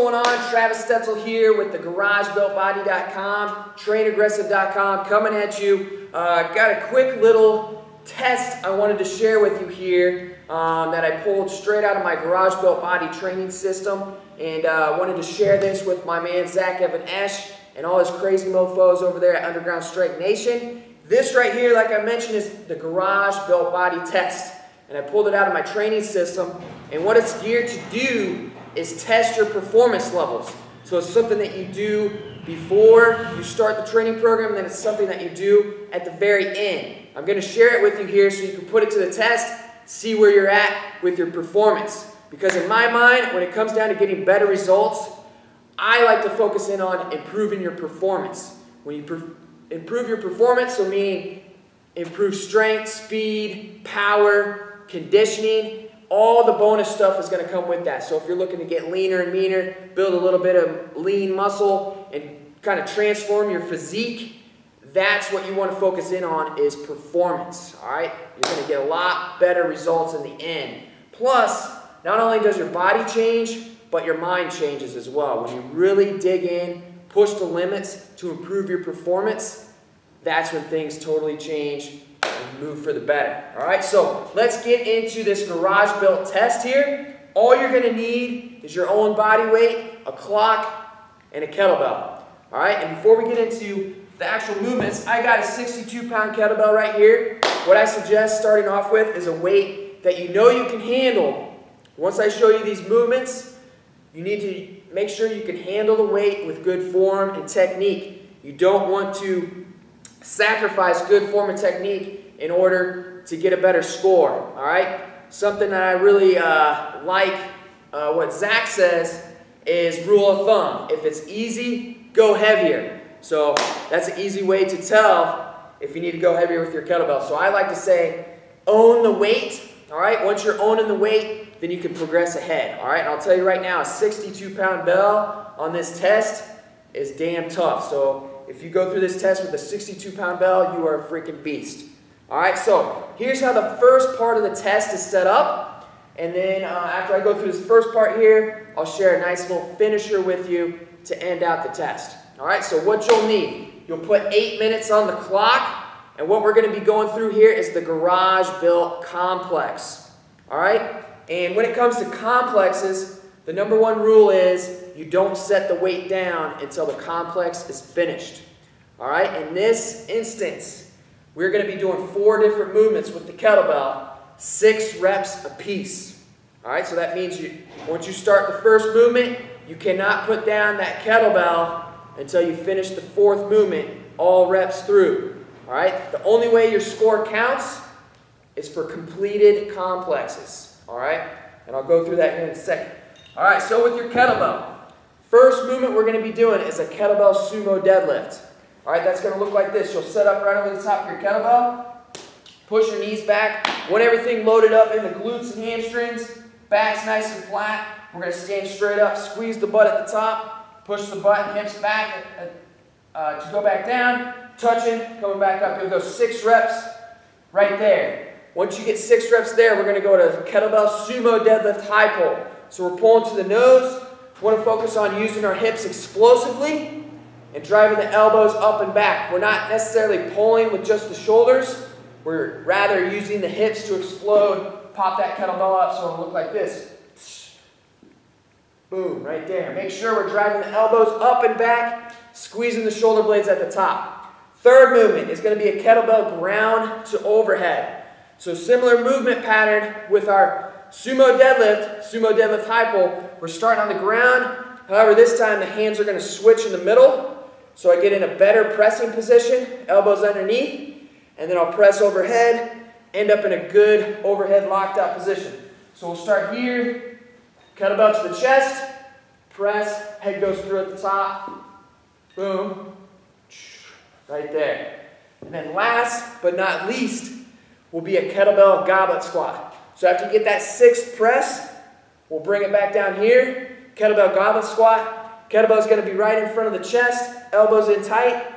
going on? Travis Stetzel here with the GarageBuiltBody.com, TrainAggressive.com, coming at you. Got a quick little test I wanted to share with you here that I pulled straight out of my Garage Built Body training system, and wanted to share this with my man Zach Evan Esch and all his crazy mofos over there at Underground Strike Nation. This right here, like I mentioned, is the Garage Built Body test, and I pulled it out of my training system, and what it's geared to do is test your performance levels. So it's something that you do before you start the training program, and then it's something that you do at the very end. I'm going to share it with you here so you can put it to the test, see where you're at with your performance. Because in my mind, when it comes down to getting better results, I like to focus in on improving your performance. When you improve your performance, so meaning improve strength, speed, power, conditioning, all the bonus stuff is going to come with that. So if you're looking to get leaner and meaner, build a little bit of lean muscle, and kind of transform your physique, that's what you want to focus in on, is performance. All right? You're going to get a lot better results in the end. Plus, not only does your body change, but your mind changes as well. When you really dig in, push the limits to improve your performance, that's when things totally change and move for the better. All right, so let's get into this garage built test here. All you're going to need is your own body weight, a clock, and a kettlebell. All right, and before we get into the actual movements, I got a 62-pound kettlebell right here. What I suggest starting off with is a weight that you know you can handle. Once I show you these movements, you need to make sure you can handle the weight with good form and technique. You don't want to sacrifice good form and technique in order to get a better score. All right? Something that I really like, what Zach says, is rule of thumb. If it's easy, go heavier. So that's an easy way to tell if you need to go heavier with your kettlebell. So I like to say, own the weight. All right? Once you're owning the weight, then you can progress ahead. All right? And I'll tell you right now, a 62-pound bell on this test is damn tough. So if you go through this test with a 62-pound bell, you are a freaking beast. All right, so here's how the first part of the test is set up. And then after I go through this first part here, I'll share a nice little finisher with you to end out the test. All right, so what you'll need, you'll put 8 minutes on the clock. And what we're going to be going through here is the Garage Built Complex. All right, and when it comes to complexes, the #1 rule is you don't set the weight down until the complex is finished. All right, in this instance, we're going to be doing 4 different movements with the kettlebell, 6 reps apiece. All right, so that means once you start the first movement, you cannot put down that kettlebell until you finish the 4th movement, all reps through. All right, the only way your score counts is for completed complexes. All right, and I'll go through that here in a second. All right, so with your kettlebell, first movement we're going to be doing is a kettlebell sumo deadlift. All right, that's going to look like this. You'll set up right over the top of your kettlebell, push your knees back, want everything loaded up in the glutes and hamstrings, back's nice and flat. We're going to stand straight up, squeeze the butt at the top, push the butt and hips back to go back down, touching, coming back up. You'll go 6 reps right there. Once you get 6 reps there, we're going to go to kettlebell sumo deadlift high pull. So we're pulling to the nose. We want to focus on using our hips explosively and driving the elbows up and back. We're not necessarily pulling with just the shoulders. We're rather using the hips to explode, pop that kettlebell up so it'll look like this. Boom, right there. Make sure we're driving the elbows up and back, squeezing the shoulder blades at the top. Third movement is going to be a kettlebell ground to overhead. So similar movement pattern with our sumo deadlift high pull. We're starting on the ground. However, this time the hands are going to switch in the middle. So I get in a better pressing position, elbows underneath, and then I'll press overhead, end up in a good overhead locked out position. So we'll start here, kettlebell to the chest, press, head goes through at the top, boom, right there. And then last but not least will be a kettlebell goblet squat. So after you get that 6th press, we'll bring it back down here, kettlebell goblet squat. Kettlebell is going to be right in front of the chest, elbows in tight.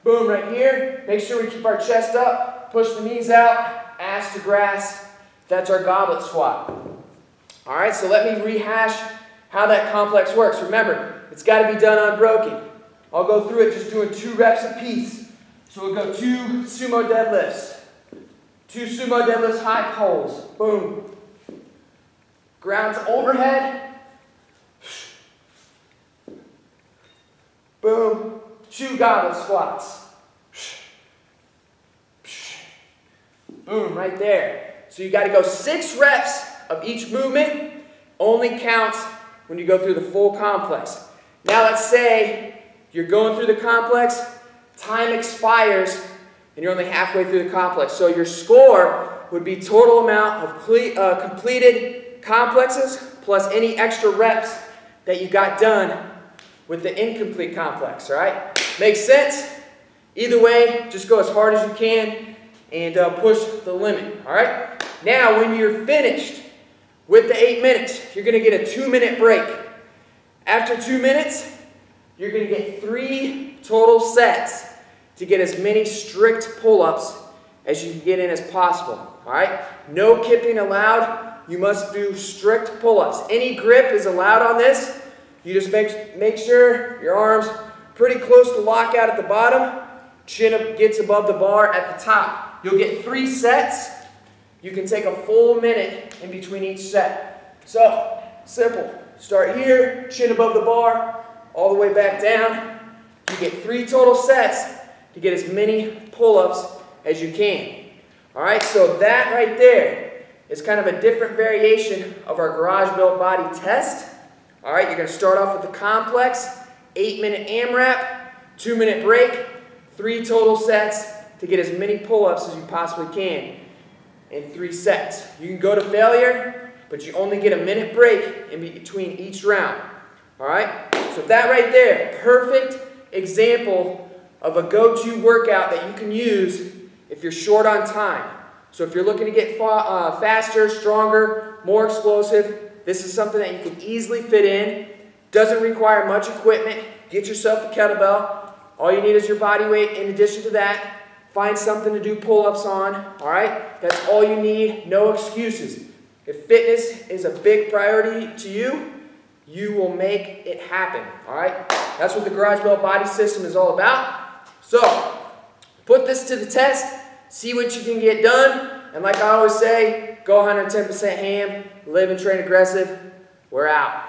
Boom, right here. Make sure we keep our chest up, push the knees out, ass to grass. That's our goblet squat. All right, so let me rehash how that complex works. Remember, it's got to be done unbroken. I'll go through it just doing 2 reps apiece. So we'll go 2 sumo deadlifts. 2 sumo deadlifts, high pulls. Boom. Grounds overhead. Boom. 2 goblet squats. Boom, right there. So you got to go 6 reps of each movement. Only counts when you go through the full complex. Now let's say you're going through the complex, time expires, and you're only halfway through the complex. So your score would be total amount of completed complexes plus any extra reps that you got done with the incomplete complex, all right? Makes sense? Either way, just go as hard as you can and push the limit, all right? Now, when you're finished with the 8 minutes, you're going to get a 2-minute break. After 2 minutes, you're going to get 3 total sets to get as many strict pull-ups as you can get in as possible, all right? No kipping allowed. You must do strict pull-ups. Any grip is allowed on this. You just make sure your arms pretty close to lockout at the bottom. Chin up gets above the bar at the top. You'll get 3 sets. You can take a full minute in between each set. So, simple. Start here, chin above the bar, all the way back down. You get 3 total sets to get as many pull-ups as you can. All right, so that right there is kind of a different variation of our garage built body test. All right, you're going to start off with the complex, 8-minute AMRAP, 2-minute break, 3 total sets to get as many pull-ups as you possibly can in 3 sets. You can go to failure, but you only get a minute break in between each round. All right, so that right there, perfect example of a go-to workout that you can use if you're short on time. So if you're looking to get faster, stronger, more explosive, this is something that you can easily fit in. Doesn't require much equipment. Get yourself a kettlebell. All you need is your body weight. In addition to that, find something to do pull-ups on. All right? That's all you need. No excuses. If fitness is a big priority to you, you will make it happen. All right? That's what the Garage Built Body System is all about. So, put this to the test. See what you can get done. And like I always say, go 110% ham. Live and train aggressive. We're out.